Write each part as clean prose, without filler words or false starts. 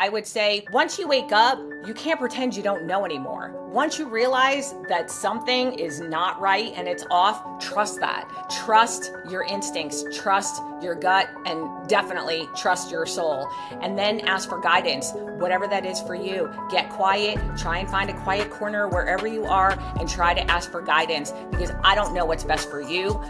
I would say once you wake up, you can't pretend you don't know anymore. Once you realize that something is not right and it's off, trust that. Trust your instincts, trust your gut, and definitely trust your soul. And then ask for guidance, whatever that is for you. Get quiet, try and find a quiet corner wherever you are and try to ask for guidance, because I don't know what's best for you,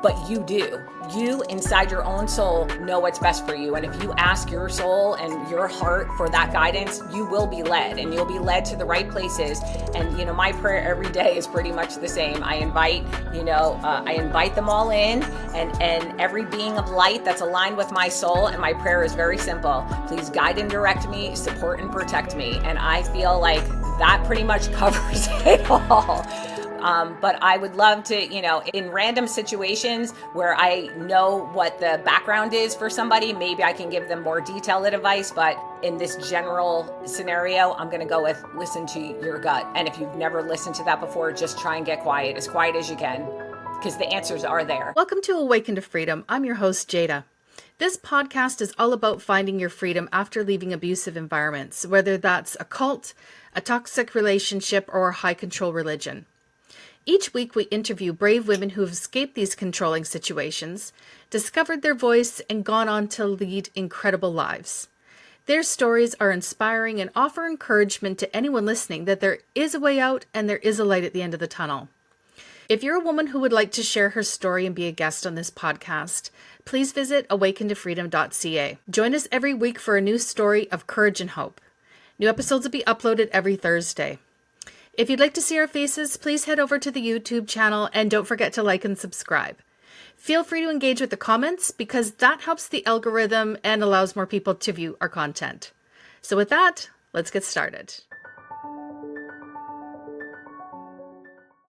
but you do. You inside your own soul know what's best for you. And if you ask your soul and your heart for that guidance, you will be led, and you'll be led to the right places. And my prayer every day is pretty much the same. I invite them all in, and every being of light that's aligned with my soul. And my prayer is very simple. Please guide and direct me, support and protect me. And I feel like that pretty much covers it all. But I would love to, in random situations where I know what the background is for somebody, maybe I can give them more detailed advice. But in this general scenario, I'm going to go with listen to your gut. And if you've never listened to that before, just try and get quiet as you can, because the answers are there. Welcome to Awaken to Freedom. I'm your host, Jada. This podcast is all about finding your freedom after leaving abusive environments, whether that's a cult, a toxic relationship, or a high-control religion. Each week, we interview brave women who have escaped these controlling situations, discovered their voice, and gone on to lead incredible lives. Their stories are inspiring and offer encouragement to anyone listening that there is a way out and there is a light at the end of the tunnel. If you're a woman who would like to share her story and be a guest on this podcast, please visit awakentofreedom.ca. Join us every week for a new story of courage and hope. New episodes will be uploaded every Thursday. If you'd like to see our faces, please head over to the YouTube channel and don't forget to like and subscribe. Feel free to engage with the comments because that helps the algorithm and allows more people to view our content. So with that, let's get started.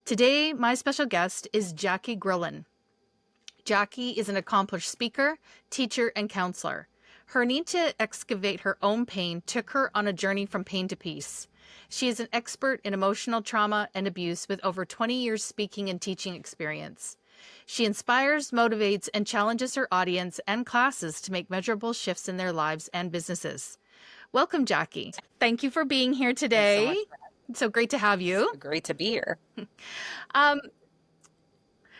Today, my special guest is Jackie Grillen. Jackie is an accomplished speaker, teacher, and counselor. Her need to excavate her own pain took her on a journey from pain to peace. She is an expert in emotional trauma and abuse with over 20 years speaking and teaching experience. She inspires, motivates, and challenges her audience and classes to make measurable shifts in their lives and businesses. Welcome, Jackie. Thank you for being here today. Thanks so much. It's so great to have you. It's great to be here.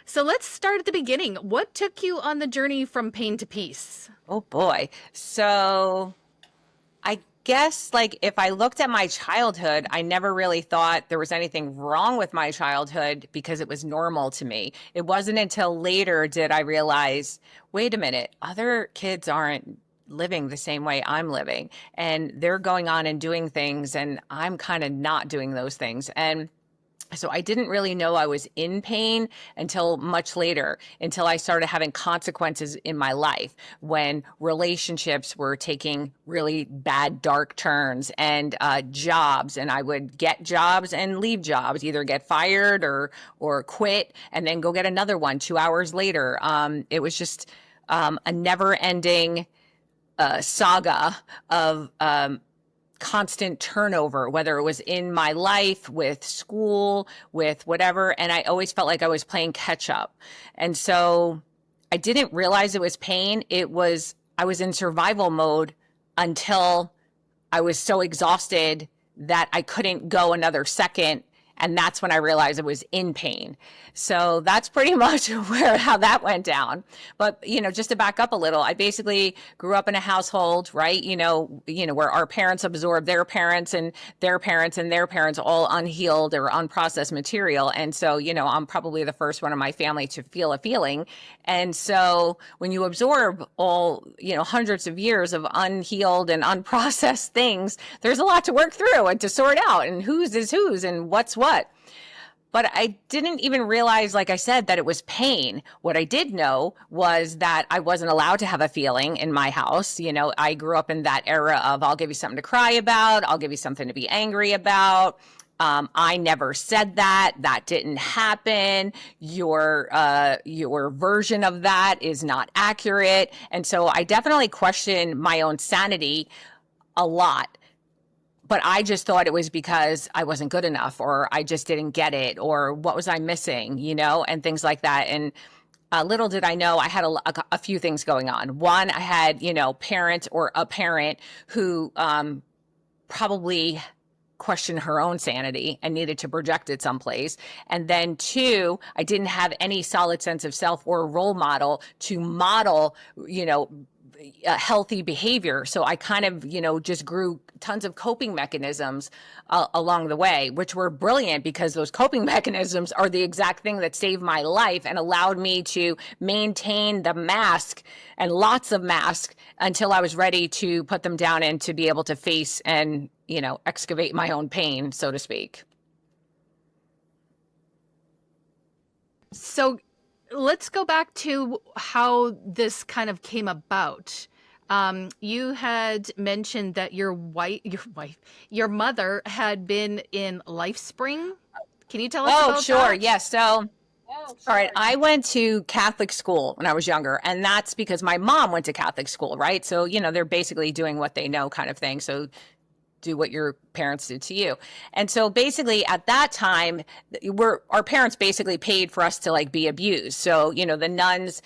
So let's start at the beginning. What took you on the journey from pain to peace? Oh boy. So I guess if I looked at my childhood, I never really thought there was anything wrong with my childhood because it was normal to me. It wasn't until later did I realize, wait a minute, other kids aren't living the same way I'm living, and they're going on and doing things, and I'm kind of not doing those things. And so I didn't really know I was in pain until much later, until I started having consequences in my life when relationships were taking really bad, dark turns, and jobs. And I would get jobs and leave jobs, either get fired or quit and then go get another one 2 hours later. It was just a never-ending saga of constant turnover, whether it was in my life, with school, with whatever. And I always felt like I was playing catch up. And so I didn't realize it was pain. I was in survival mode until I was so exhausted that I couldn't go another second. And that's when I realized I was in pain. So that's pretty much how that went down. But, just to back up a little, I basically grew up in a household, right? Where our parents absorbed their parents and their parents and their parents, all unhealed or unprocessed material. And so, I'm probably the first one in my family to feel a feeling. And so when you absorb all, hundreds of years of unhealed and unprocessed things, there's a lot to work through and to sort out, and whose is whose and what's what. But I didn't even realize, like I said, that it was pain. What I did know was that I wasn't allowed to have a feeling in my house. I grew up in that era of I'll give you something to cry about. I'll give you something to be angry about. I never said that. That didn't happen. Your version of that is not accurate. And so I definitely questioned my own sanity a lot. But I just thought it was because I wasn't good enough, or I just didn't get it, or what was I missing, and things like that. And little did I know I had a few things going on. One, I had, parent or a parent who probably questioned her own sanity and needed to project it someplace. And then two, I didn't have any solid sense of self or role model to model, a healthy behavior. So I kind of, just grew tons of coping mechanisms along the way, which were brilliant because those coping mechanisms are the exact thing that saved my life and allowed me to maintain the mask and lots of mask until I was ready to put them down and to be able to face and, excavate my own pain, so to speak. So let's go back to how this kind of came about. You had mentioned that your mother had been in LifeSpring. Can you tell us about that? Oh, sure. Yes. So, all right. I went to Catholic school when I was younger, and that's because my mom went to Catholic school, right? So, they're basically doing what they know kind of thing. So do what your parents did to you. And so basically at that time, our parents basically paid for us to like be abused. So, the nuns,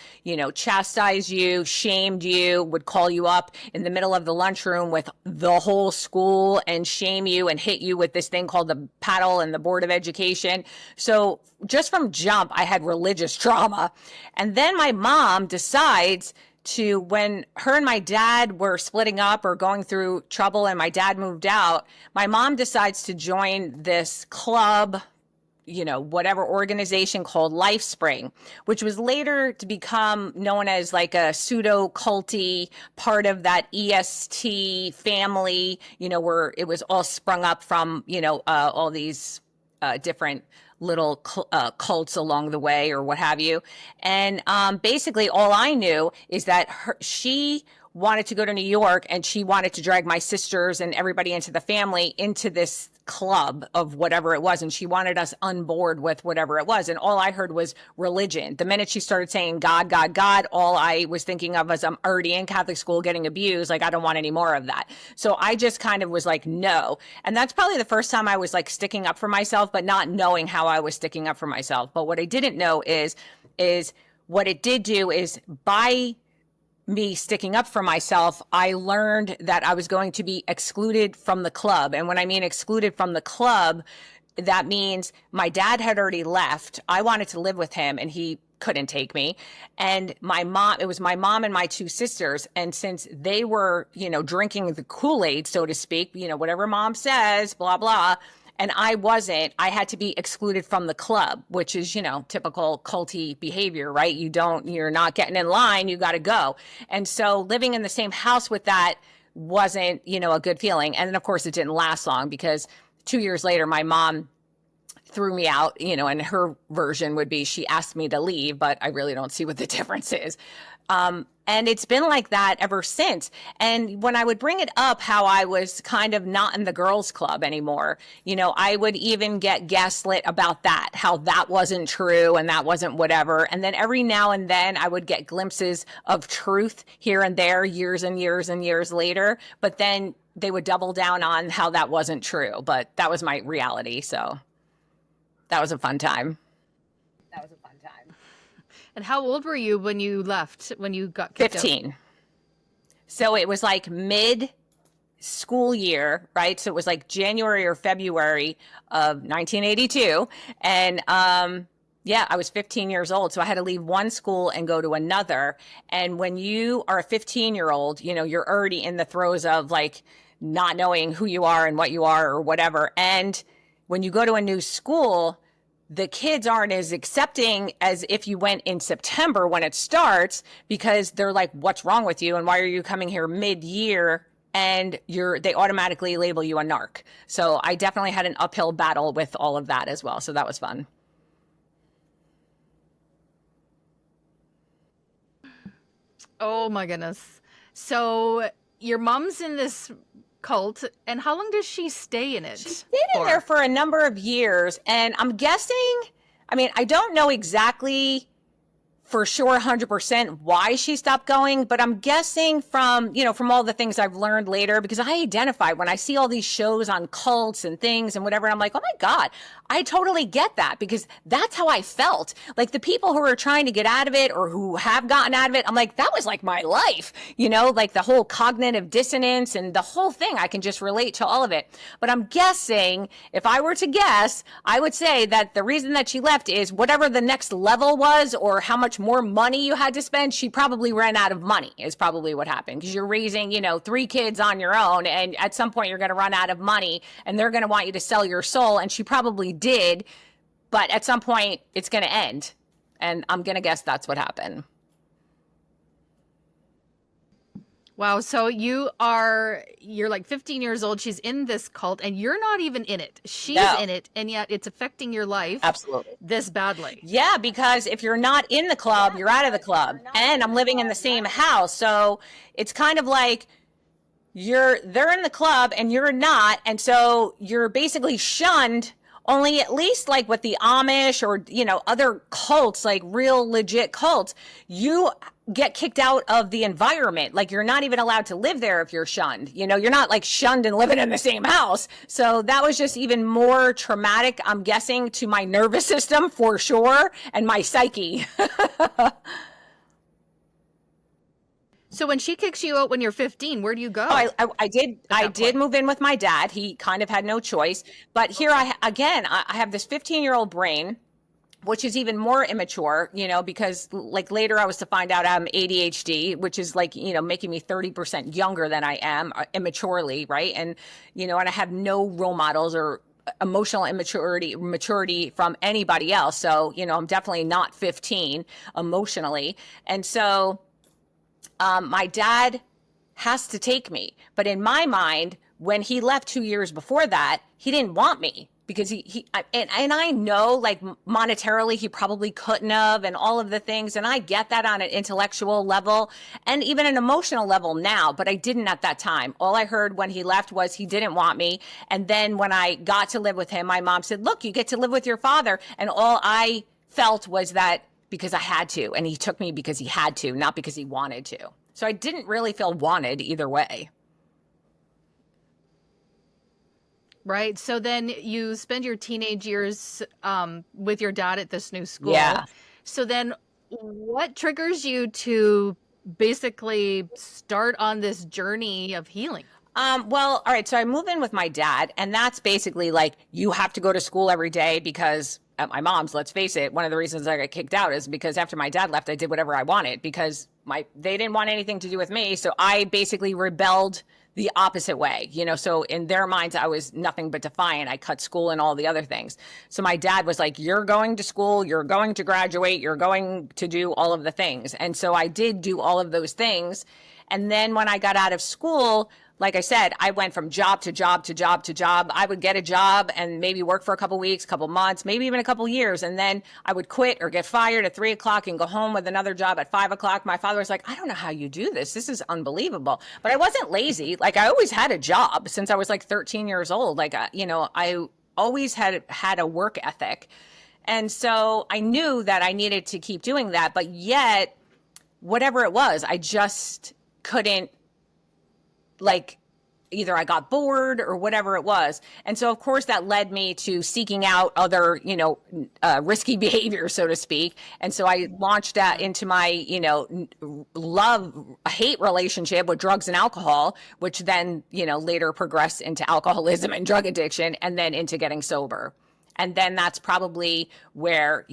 chastised you, shamed you, would call you up in the middle of the lunchroom with the whole school and shame you and hit you with this thing called the paddle and the Board of Education. So just from jump, I had religious trauma. And then my mom decides when her and my dad were splitting up or going through trouble and my dad moved out, my mom decides to join this club, whatever organization called LifeSpring, which was later to become known as like a pseudo culty part of that EST family, where it was all sprung up from, all these different little cults along the way or what have you. And basically all I knew is that she wanted to go to New York and she wanted to drag my sisters and everybody into the family into this club of whatever it was. And she wanted us on board with whatever it was. And all I heard was religion. The minute she started saying God, God, God, all I was thinking of was I'm already in Catholic school getting abused. Like, I don't want any more of that. So I just kind of was like, no. And that's probably the first time I was like sticking up for myself, but not knowing how I was sticking up for myself. But what I didn't know is what it did do is by me sticking up for myself, I learned that I was going to be excluded from the club. And when I mean excluded from the club, that means my dad had already left. I wanted to live with him and he couldn't take me. And it was my mom and my two sisters. And since they were, drinking the Kool-Aid, so to speak, whatever mom says, blah, blah, and I wasn't, I had to be excluded from the club, which is, typical culty behavior, right? You're not getting in line, you got to go. And so living in the same house with that wasn't, a good feeling. And then of course it didn't last long because 2 years later, my mom threw me out, and her version would be she asked me to leave, but I really don't see what the difference is. And it's been like that ever since. And when I would bring it up, how I was kind of not in the girls' club anymore, I would even get gaslit about that, how that wasn't true and that wasn't whatever. And then every now and then I would get glimpses of truth here and there, years and years and years later. But then they would double down on how that wasn't true. But that was my reality. So that was a fun time. And how old were you when you left, when you got kicked 15. So it was like mid school year, right? So it was like January or February of 1982. And I was 15 years old. So I had to leave one school and go to another. And when you are a 15-year-old, you're already in the throes of like not knowing who you are and what you are or whatever. And when you go to a new school, the kids aren't as accepting as if you went in September when it starts, because they're like, what's wrong with you? And why are you coming here mid-year? And they automatically label you a narc. So I definitely had an uphill battle with all of that as well. So that was fun. Oh my goodness. So your mom's in this cult, and how long does she stay in it? She stayed in there for a number of years, and I'm guessing, I don't know exactly for sure 100% why she stopped going, but I'm guessing from, from all the things I've learned later, because I identify when I see all these shows on cults and things and whatever, I'm like, oh my God, I totally get that, because that's how I felt. Like the people who are trying to get out of it or who have gotten out of it, I'm like, that was like my life, like the whole cognitive dissonance and the whole thing. I can just relate to all of it. But I'm guessing, if I were to guess, I would say that the reason that she left is whatever the next level was, or how much more money you had to spend. She probably ran out of money is probably what happened, because you're raising, 3 kids on your own, and at some point you're going to run out of money and they're going to want you to sell your soul. And she probably did, but at some point it's going to end. And I'm going to guess that's what happened. Wow. So you're like 15 years old. She's in this cult and you're not even in it. She's in it. And yet it's affecting your life. Absolutely. This badly. Yeah. Because if you're not in the club, you're out of the club, and I'm living in the same house. So it's kind of like they're in the club and you're not. And so you're basically shunned. Only at least like with the Amish or, other cults, like real legit cults, you get kicked out of the environment. Like you're not even allowed to live there if you're shunned. You're not like shunned and living in the same house. So that was just even more traumatic, I'm guessing, to my nervous system for sure, and my psyche. So when she kicks you out when you're 15, where do you go? Oh, I did move in with my dad. He kind of had no choice. But here I have this 15-year-old brain, which is even more immature, because like later I was to find out I'm ADHD, which is like, making me 30% younger than I am immaturely, right? And, and I have no role models or emotional maturity from anybody else. So, I'm definitely not 15 emotionally. And so my dad has to take me. But in my mind, when he left 2 years before that, he didn't want me, because and I know like monetarily he probably couldn't have, and all of the things. And I get that on an intellectual level and even an emotional level now, but I didn't at that time. All I heard when he left was he didn't want me. And then when I got to live with him, my mom said, look, you get to live with your father. And all I felt was that because I had to, and he took me because he had to, not because he wanted to. So I didn't really feel wanted either way. Right. So then you spend your teenage years with your dad at this new school. Yeah. So then what triggers you to basically start on this journey of healing? Well, all right. So I move in with my dad, and that's basically like, you have to go to school every day, because at my mom's, let's face it, one of the reasons I got kicked out is because after my dad left, I did whatever I wanted, because they didn't want anything to do with me. So I basically rebelled the opposite way, so in their minds, I was nothing but defiant. I cut school and all the other things. So my dad was like, you're going to school, you're going to graduate, you're going to do all of the things. And so I did do all of those things. And then when I got out of school, like I said, I went from job to job to job to job. I would get a job and maybe work for a couple weeks, couple months, maybe even a couple years. And then I would quit or get fired at 3:00 and go home with another job at 5:00. My father was like, I don't know how you do this. This is unbelievable. But I wasn't lazy. Like I always had a job since I was like 13 years old. Like, I always had a work ethic. And so I knew that I needed to keep doing that. But yet, whatever it was, I just couldn't, like, either I got bored or whatever it was. And so, of course, that led me to seeking out other, risky behavior, so to speak. And so I launched that into my, love-hate relationship with drugs and alcohol, which then, later progressed into alcoholism and drug addiction, and then into getting sober. And then that's probably where,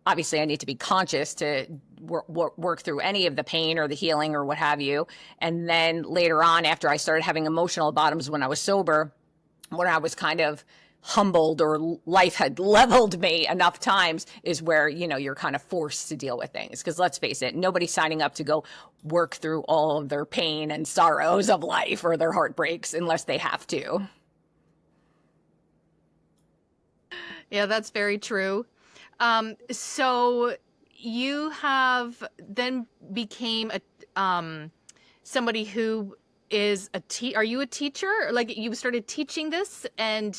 obviously I need to be conscious to work through any of the pain or the healing or what have you. And then later on, after I started having emotional bottoms when I was sober, when I was kind of humbled or life had leveled me enough times, is where, you're kind of forced to deal with things. Because let's face it, nobody's signing up to go work through all of their pain and sorrows of life or their heartbreaks unless they have to. Yeah, that's very true. So you have then became somebody who is are you a teacher? Like you started teaching this, and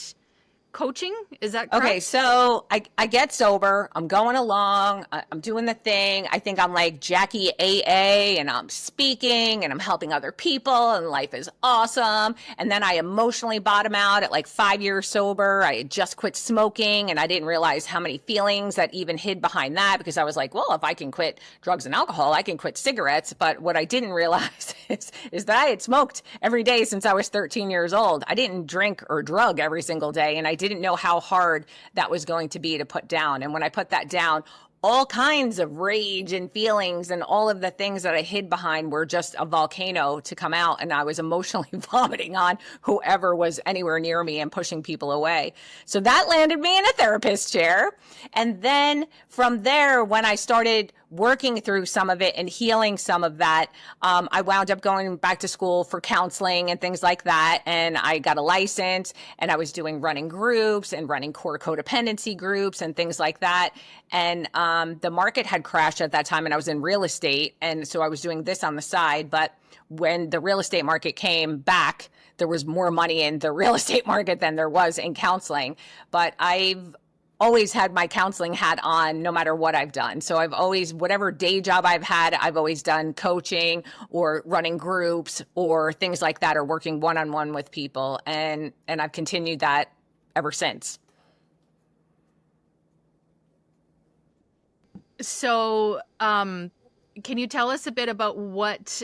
coaching. Is that Okay, correct? so I get sober. I'm going along. I'm doing the thing. I think I'm like Jackie AA and I'm speaking and I'm helping other people and life is awesome. And then I emotionally bottom out at like 5 years sober. I had just quit smoking and I didn't realize how many feelings that even hid behind that because I was like, well, if I can quit drugs and alcohol, I can quit cigarettes. But what I didn't realize is that I had smoked every day since I was 13 years old. I didn't drink or drug every single day and I didn't know how hard that was going to be to put down. And when I put that down, all kinds of rage and feelings and all of the things that I hid behind were just a volcano to come out. And I was emotionally vomiting on whoever was anywhere near me and pushing people away. So that landed me in a therapist chair. And then from there, when I started working through some of it and healing some of that, I wound up going back to school for counseling and things like that. And I got a license and I was doing running groups and running core codependency groups and things like that. And the market had crashed at that time and I was in real estate. And so I was doing this on the side. But when the real estate market came back, there was more money in the real estate market than there was in counseling. But I've always had my counseling hat on no matter what I've done. So I've always, whatever day job I've had, I've always done coaching or running groups or things like that or working one-on-one with people. And I've continued that ever since. So, can you tell us a bit about what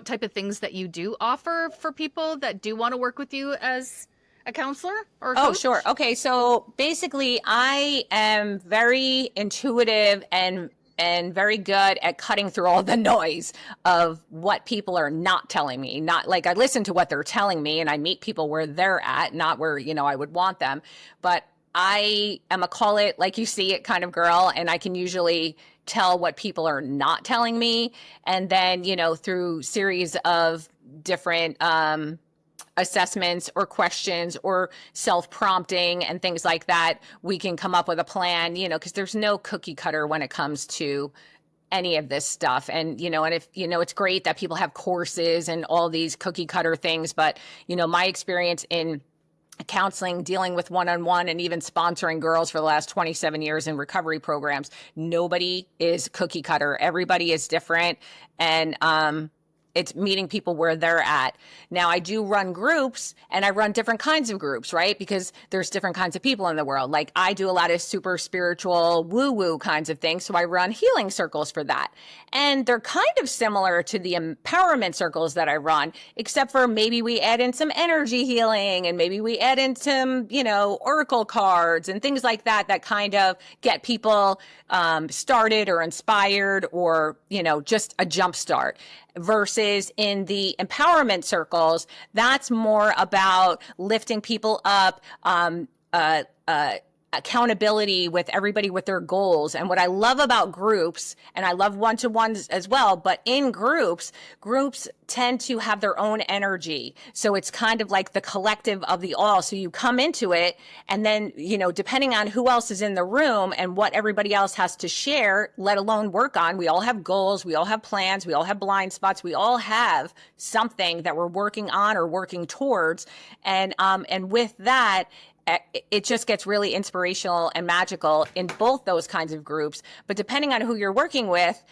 type of things that you do offer for people that do want to work with you as a counselor or a coach? Oh, sure. Okay. So basically I am very intuitive and very good at cutting through all the noise of what people are not telling me. Not like I listen to what they're telling me and I meet people where they're at, not where, I would want them. But I am a call it like you see it kind of girl. And I can usually tell what people are not telling me. And then, through series of different, assessments or questions or self-prompting and things like that, we can come up with a plan, because there's no cookie cutter when it comes to any of this stuff. And, and if, it's great that people have courses and all these cookie cutter things, but, my experience in counseling, dealing with one-on-one and even sponsoring girls for the last 27 years in recovery programs, nobody is cookie cutter. Everybody is different. And, it's meeting people where they're at. Now, I do run groups and I run different kinds of groups, right? Because there's different kinds of people in the world. Like I do a lot of super spiritual woo-woo kinds of things. So I run healing circles for that. And they're kind of similar to the empowerment circles that I run, except for maybe we add in some energy healing and maybe we add in some, oracle cards and things like that, that kind of get people started or inspired or, just a jump start. Versus in the empowerment circles, that's more about lifting people up, accountability with everybody with their goals. And what I love about groups, and I love one-to-ones as well, but in groups tend to have their own energy. So it's kind of like the collective of the all. So you come into it and then, depending on who else is in the room and what everybody else has to share, let alone work on, we all have goals, we all have plans, we all have blind spots, we all have something that we're working on or working towards. And with that, it just gets really inspirational and magical in both those kinds of groups. But depending on who you're working with,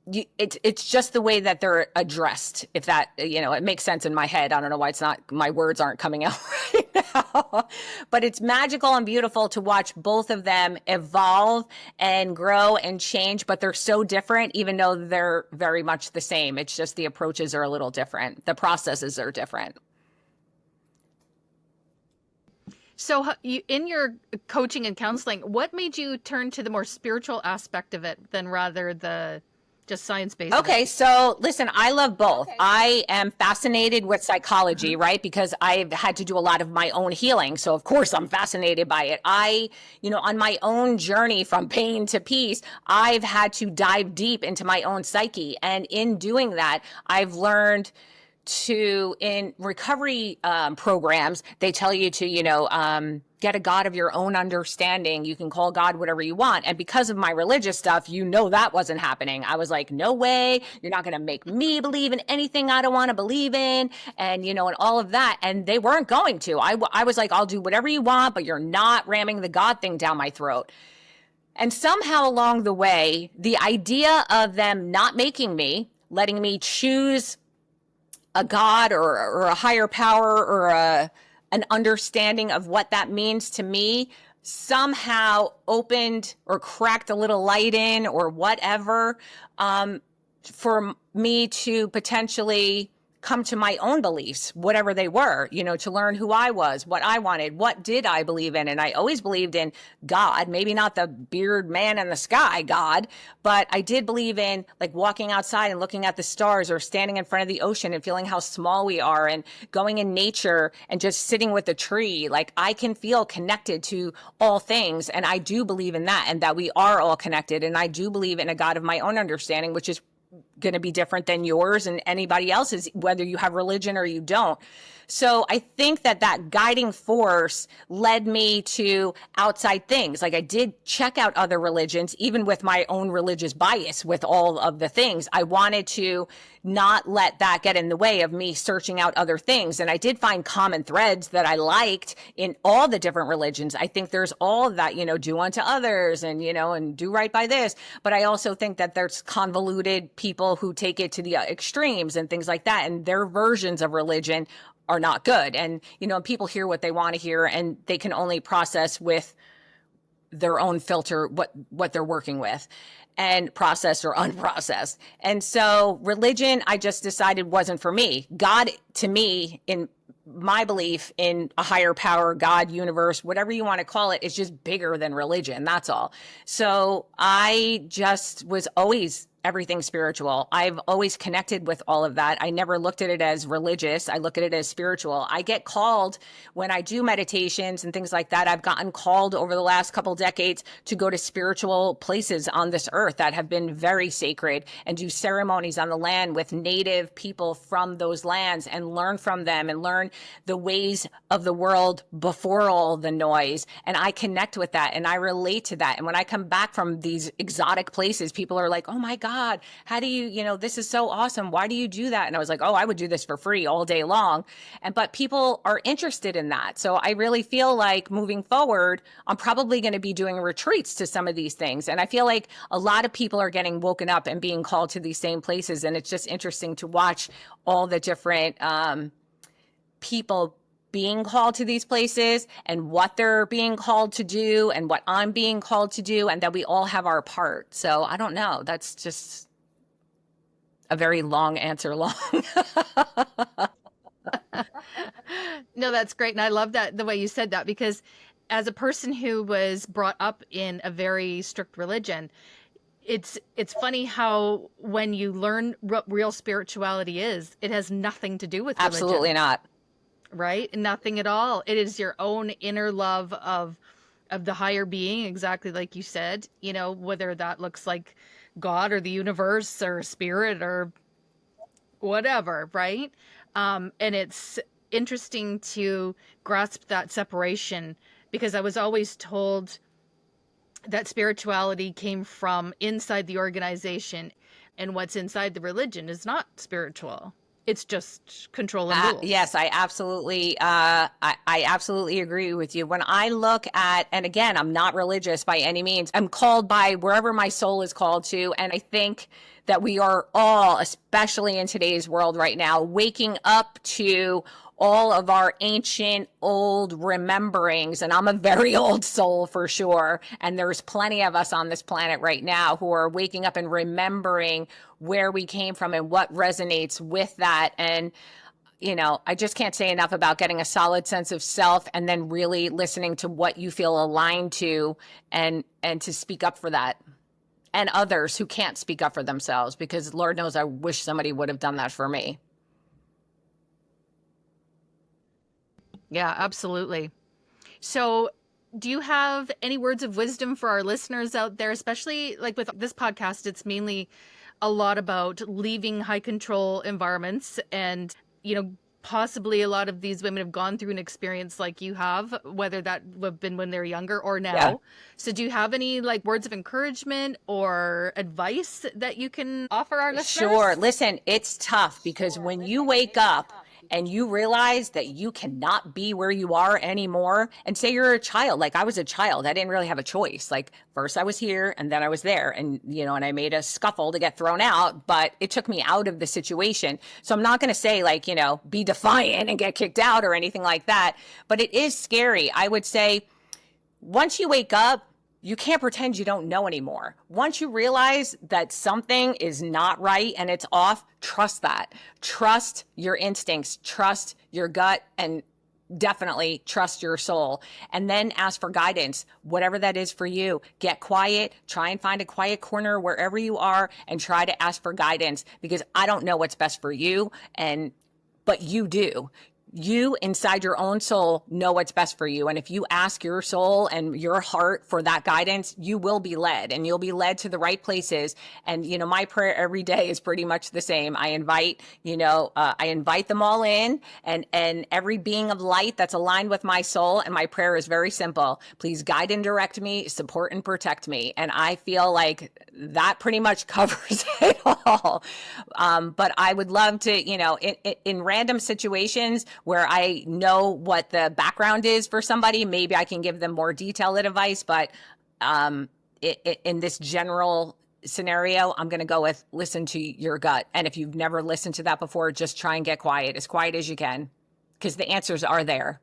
it's just the way that they're addressed. If that, it makes sense in my head. I don't know why my words aren't coming out right now, but it's magical and beautiful to watch both of them evolve and grow and change, but they're so different, even though they're very much the same. It's just the approaches are a little different. The processes are different. So in your coaching and counseling, what made you turn to the more spiritual aspect of it than rather the just science-based? Okay, so listen, I love both. Okay. I am fascinated with psychology, right? Because I've had to do a lot of my own healing. So of course I'm fascinated by it. On my own journey from pain to peace, I've had to dive deep into my own psyche. And in doing that, I've learned to in recovery programs, they tell you to, get a God of your own understanding. You can call God whatever you want. And because of my religious stuff, that wasn't happening. I was like, no way, you're not going to make me believe in anything I don't want to believe in. And all of that. And they weren't going to. I was like, I'll do whatever you want, but you're not ramming the God thing down my throat. And somehow along the way, the idea of them not making me, letting me choose a God or a higher power or an understanding of what that means to me somehow opened or cracked a little light in or whatever, for me to potentially come to my own beliefs, whatever they were, to learn who I was, what I wanted, what did I believe in. And I always believed in God, maybe not the beard man in the sky God, but I did believe in like walking outside and looking at the stars or standing in front of the ocean and feeling how small we are and going in nature and just sitting with a tree. Like I can feel connected to all things. And I do believe in that and that we are all connected. And I do believe in a God of my own understanding, which is going to be different than yours and anybody else's, whether you have religion or you don't. So I think that guiding force led me to outside things. Like I did check out other religions, even with my own religious bias with all of the things. I wanted to not let that get in the way of me searching out other things. And I did find common threads that I liked in all the different religions. I think there's all of that, do unto others and, and do right by this. But I also think that there's convoluted people who take it to the extremes and things like that. And their versions of religion are not good. And, people hear what they want to hear and they can only process with their own filter what they're working with and processed or unprocessed. And so religion, I just decided wasn't for me. God, to me, in my belief in a higher power, God, universe, whatever you want to call it, is just bigger than religion. That's all. So I just was always everything spiritual. I've always connected with all of that. I never looked at it as religious. I look at it as spiritual. I get called when I do meditations and things like that. I've gotten called over the last couple decades to go to spiritual places on this earth that have been very sacred and do ceremonies on the land with native people from those lands and learn from them and learn the ways of the world before all the noise. And I connect with that and I relate to that. And when I come back from these exotic places, people are like, oh my God, how do you, this is so awesome. Why do you do that? And I was like, oh, I would do this for free all day long. But people are interested in that. So I really feel like moving forward, I'm probably going to be doing retreats to some of these things. And I feel like a lot of people are getting woken up and being called to these same places. And it's just interesting to watch all the different people being called to these places and what they're being called to do and what I'm being called to do, and that we all have our part. So I don't know. That's just a very long answer long. No, that's great. And I love that the way you said that, because as a person who was brought up in a very strict religion, it's funny how when you learn what real spirituality is, it has nothing to do with religion. Absolutely not. Right? Nothing at all. It is your own inner love of the higher being, exactly like you said, whether that looks like God or the universe or spirit or whatever, right? And it's interesting to grasp that separation, because I was always told that spirituality came from inside the organization, and what's inside the religion is not spiritual. It's just control and rules. Yes, I absolutely agree with you. When I look at, and again, I'm not religious by any means. I'm called by wherever my soul is called to. And I think that we are all, especially in today's world right now, waking up to all of our ancient old rememberings. And I'm a very old soul for sure. And there's plenty of us on this planet right now who are waking up and remembering where we came from and what resonates with that. And, I just can't say enough about getting a solid sense of self and then really listening to what you feel aligned to and to speak up for that. And others who can't speak up for themselves, because Lord knows I wish somebody would have done that for me. Yeah, absolutely. So do you have any words of wisdom for our listeners out there, especially like with this podcast? It's mainly a lot about leaving high control environments and possibly a lot of these women have gone through an experience like you have, whether that have been when they're younger or Yeah. now. So do you have any like words of encouragement or advice that you can offer our Sure. listeners? Listen, it's tough because when you wake up and you realize that you cannot be where you are anymore, and say you're a child, like I was a child, I didn't really have a choice. Like first I was here and then I was there, and and I made a scuffle to get thrown out, but it took me out of the situation. So I'm not going to say like, be defiant and get kicked out or anything like that, but it is scary. I would say once you wake up, you can't pretend you don't know anymore. Once you realize that something is not right and it's off, trust that. Trust your instincts, trust your gut, and definitely trust your soul. And then ask for guidance, whatever that is for you. Get quiet, try and find a quiet corner wherever you are and try to ask for guidance, because I don't know what's best for you, but you do. You inside your own soul know what's best for you. And if you ask your soul and your heart for that guidance, you will be led, and you'll be led to the right places. And, my prayer every day is pretty much the same. I invite them all in, and every being of light that's aligned with my soul. And my prayer is very simple. Please guide and direct me, support and protect me. And I feel like that pretty much covers it all. But I would love to, in random situations where I know what the background is for somebody, maybe I can give them more detailed advice. But in this general scenario, I'm going to go with listen to your gut. And if you've never listened to that before, just try and get quiet as you can, because the answers are there.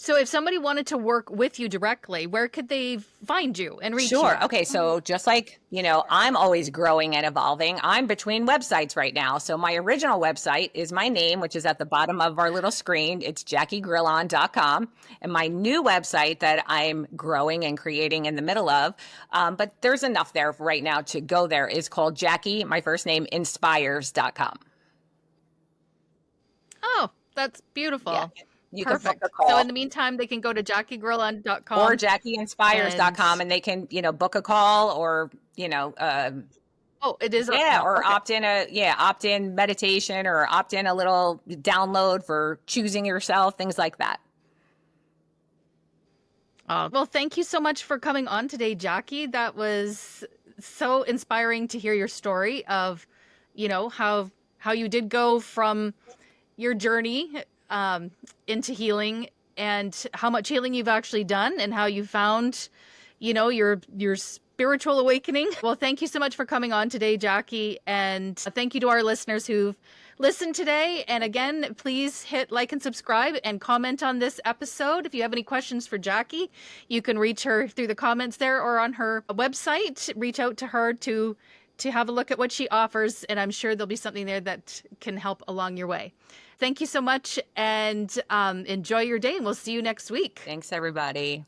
So if somebody wanted to work with you directly, where could they find you and reach you Sure. at? Okay. So just like, I'm always growing and evolving. I'm between websites right now. So my original website is my name, which is at the bottom of our little screen. It's JackieGrillon.com. And my new website that I'm growing and creating in the middle of, but there's enough there right now to go there, is called Jackie, my first name, inspires.com. Oh, that's beautiful. Yeah. You can book Perfect. a call. So in the meantime, they can go to JackieGrillon.com or JackieInspires.com, and they can, book a call, or, oh, it is. yeah, or okay. opt in meditation, or opt in a little download for choosing yourself, things like that. Well, thank you so much for coming on today, Jackie. That was so inspiring to hear your story of, how you did go from your journey into healing, and how much healing you've actually done, and how you found, your spiritual awakening. Well, thank you so much for coming on today, Jackie. And thank you to our listeners who've listened today. And again, please hit like and subscribe and comment on this episode. If you have any questions for Jackie, you can reach her through the comments there or on her website. Reach out to her to have a look at what she offers, and I'm sure there'll be something there that can help along your way. Thank you so much, and enjoy your day, and we'll see you next week. Thanks, everybody.